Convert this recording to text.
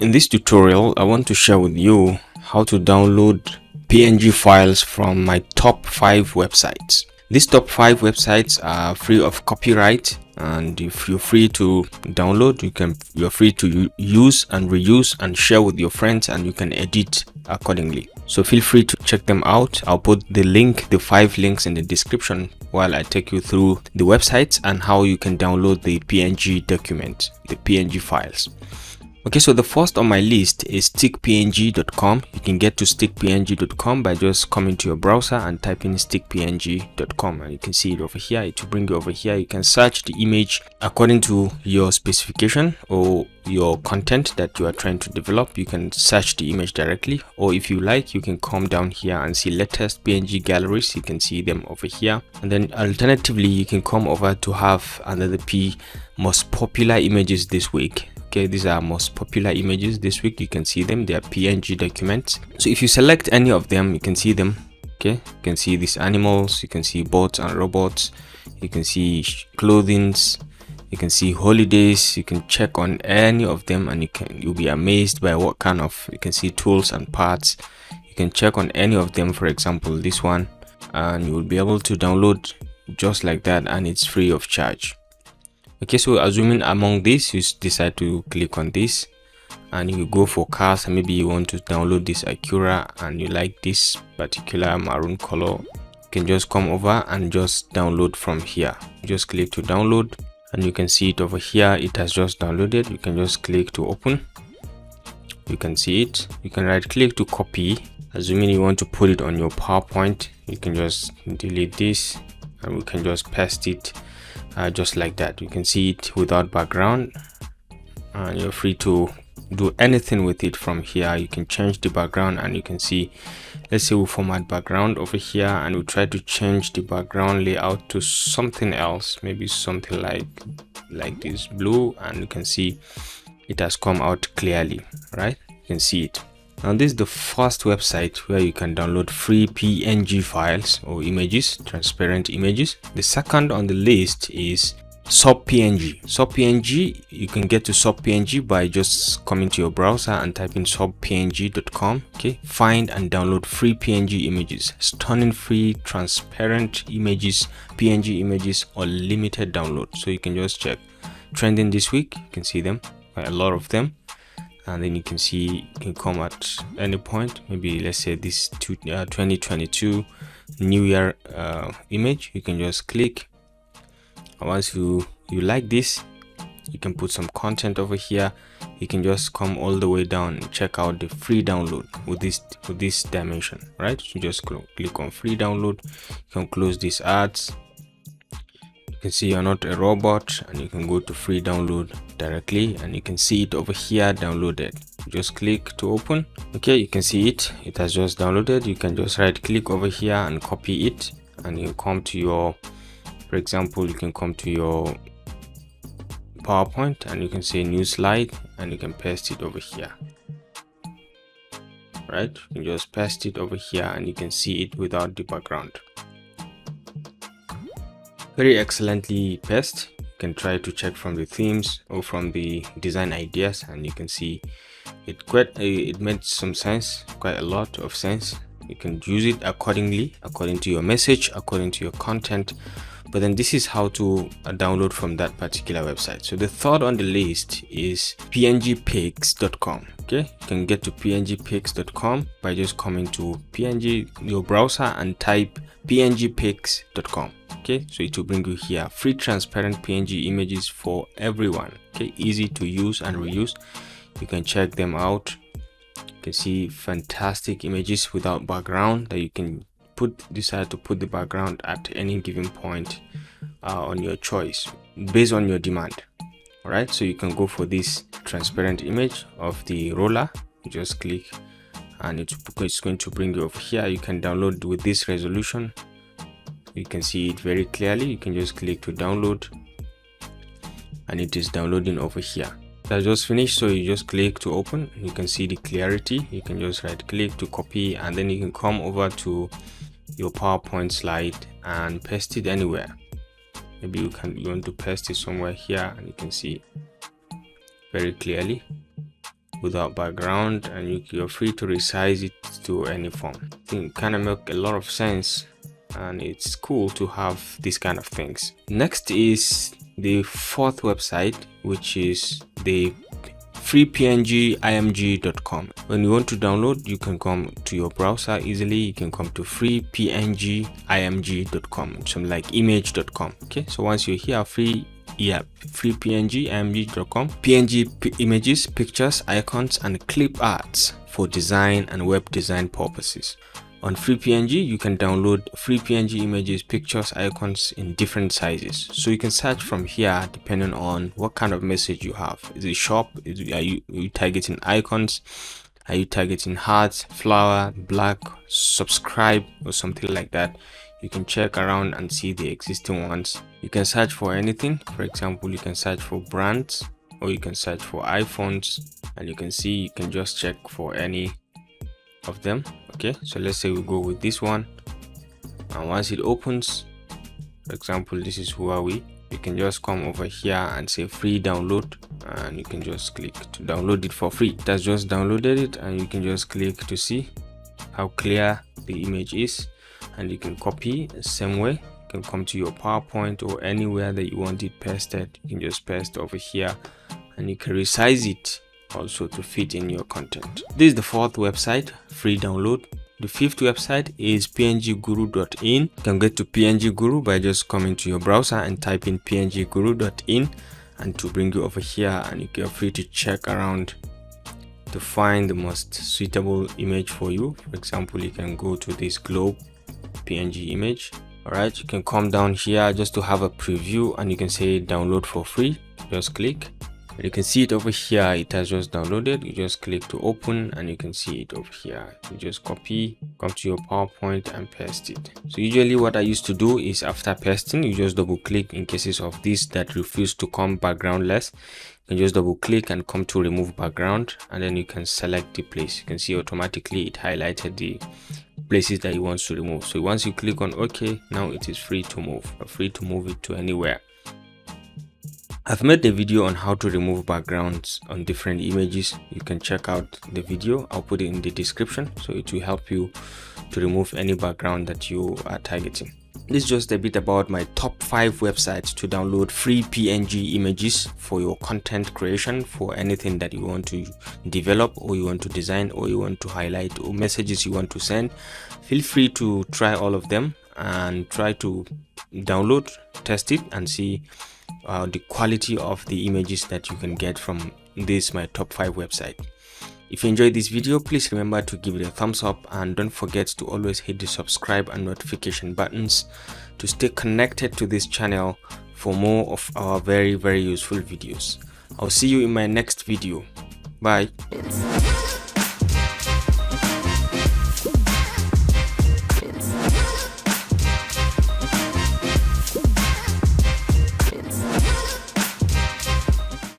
In this tutorial, I want to share with you how to download PNG files from my top 5 websites. These top 5 websites are free of copyright, and if you're free to download, you're free to use and reuse and share with your friends, and you can edit accordingly. So feel free to check them out. I'll put the 5 links in the description while I take you through the websites and how you can download the PNG document, the PNG files. Okay, so the first on my list is stickpng.com. You can get to stickpng.com by just coming to your browser and typing stickpng.com, and you can see it over here. It will bring you over here. You can search the image according to your specification or your content that you are trying to develop. You can search the image directly, or if you like, you can come down here and see latest PNG galleries. You can see them over here, and then alternatively you can come over to have another most popular images this week. Okay, these are most popular images this week. You can see them. They are PNG documents. So if you select any of them, you can see them. Okay, you can see these animals, you can see boats and robots, you can see clothings, you can see holidays. You can check on any of them and you'll be amazed by what kind of, you can see tools and parts. You can check on any of them, for example this one, and you will be able to download just like that, and it's free of charge. Okay, so assuming among this you decide to click on this and you go for cars, and maybe you want to download this Acura and you like this particular maroon color, you can just come over and just download from here. Just click to download and you can see it over here. It has just downloaded. You can just click to open. You can see it. You can right click to copy. Assuming you want to put it on your PowerPoint, you can just delete this and we can just paste it just like that. You can see it without background, and you're free to do anything with it from here. You can change the background, and you can see, let's say we format background over here and we try to change the background layout to something else, maybe something like this blue, and you can see it has come out clearly, right? You can see it. Now this is the first website where you can download free PNG files or images, transparent images. The second on the list is subpng. Subpng, you can get to subpng by just coming to your browser and typing subpng.com. Okay, find and download free PNG images, stunning free transparent images, PNG images, or limited download. So you can just check trending this week. You can see them, quite a lot of them. And then you can see, you can come at any point, maybe let's say this 2022 New Year image. You can just click, and once you like this, you can put some content over here. You can just come all the way down and check out the free download with this dimension, right? You just click on free download. You can close these ads. You can see you're not a robot, and you can go to free download directly, and you can see it over here downloaded. Just click to open. Okay, you can see it has just downloaded. You can just right click over here and copy it, and you come to your, for example, you can come to your PowerPoint and you can say new slide, and you can paste it over here, right? You can just paste it over here and you can see it without the background. Very excellently pasted. You can try to check from the themes or from the design ideas, and you can see it made some sense, quite a lot of sense. You can use it accordingly, according to your message, according to your content. But then this is how to download from that particular website. So the third on the list is pngpics.com. Okay, you can get to pngpics.com by just coming to your browser and type pngpics.com. Okay, so it will bring you here, free transparent PNG images for everyone. Okay, easy to use and reuse. You can check them out. You can see fantastic images without background that you can decide to put the background at any given point on your choice based on your demand. All right, so you can go for this transparent image of the roller. You just click and it's going to bring you over here. You can download with this resolution. You can see it very clearly. You can just click to download, and it is downloading over here. That's just finished, so you just click to open. You can see the clarity. You can just right click to copy, and then you can come over to your PowerPoint slide and paste it anywhere. Maybe you want to paste it somewhere here, and you can see very clearly. without background, and you're free to resize it to any form. I think it kind of make a lot of sense, and it's cool to have these kind of things. Next is the fourth website, which is the freepngimg.com. When you want to download, you can come to your browser easily. You can come to freepngimg.com, something like image.com. Okay, so once you're here, freepngimg.com, PNG images, pictures, icons, and clip arts for design and web design purposes. On FreePNG, you can download free PNG images, pictures, icons in different sizes. So you can search from here depending on what kind of message you have. Is it shop? Are you targeting icons? Are you targeting hearts, flower, black, subscribe, or something like that? You can check around and see the existing ones. You can search for anything. For example, you can search for brands, or you can search for iPhones, and you can see, you can just check for any of them. Okay, so let's say we go with this one, and once it opens, for example, this is Huawei, you can just come over here and say free download, and you can just click to download it for free. That's just downloaded it, and you can just click to see how clear the image is, and you can copy the same way. You can come to your PowerPoint or anywhere that you want it pasted. You can just paste over here, and you can resize it also to fit in your content. This is the fourth website, free download. The fifth website is pngguru.in. You can get to PNG Guru by just coming to your browser and type in pngguru.in, and to bring you over here, and you are free to check around to find the most suitable image for you. For example, you can go to this globe PNG image. All right, you can come down here just to have a preview, and you can say download for free. Just click. You can see it over here, it has just downloaded. You just click to open, and you can see it over here. You just copy, come to your PowerPoint and paste it. So usually what I used to do is, after pasting, you just double click in cases of this that refuse to come backgroundless. You can just double click and come to remove background, and then you can select the place. You can see automatically it highlighted the places that you want to remove. So once you click on OK, now it is free to move. You're free to move it to anywhere. I've made a video on how to remove backgrounds on different images. You can check out the video. I'll put it in the description, so it will help you to remove any background that you are targeting. This is just a bit about my top 5 websites to download free PNG images for your content creation, for anything that you want to develop, or you want to design, or you want to highlight, or messages you want to send. Feel free to try all of them and try to download, test it, and see the quality of the images that you can get from this my top 5 website. If you enjoyed this video, please remember to give it a thumbs up, and don't forget to always hit the subscribe and notification buttons to stay connected to this channel for more of our very useful videos. I'll see you in my next video. Bye.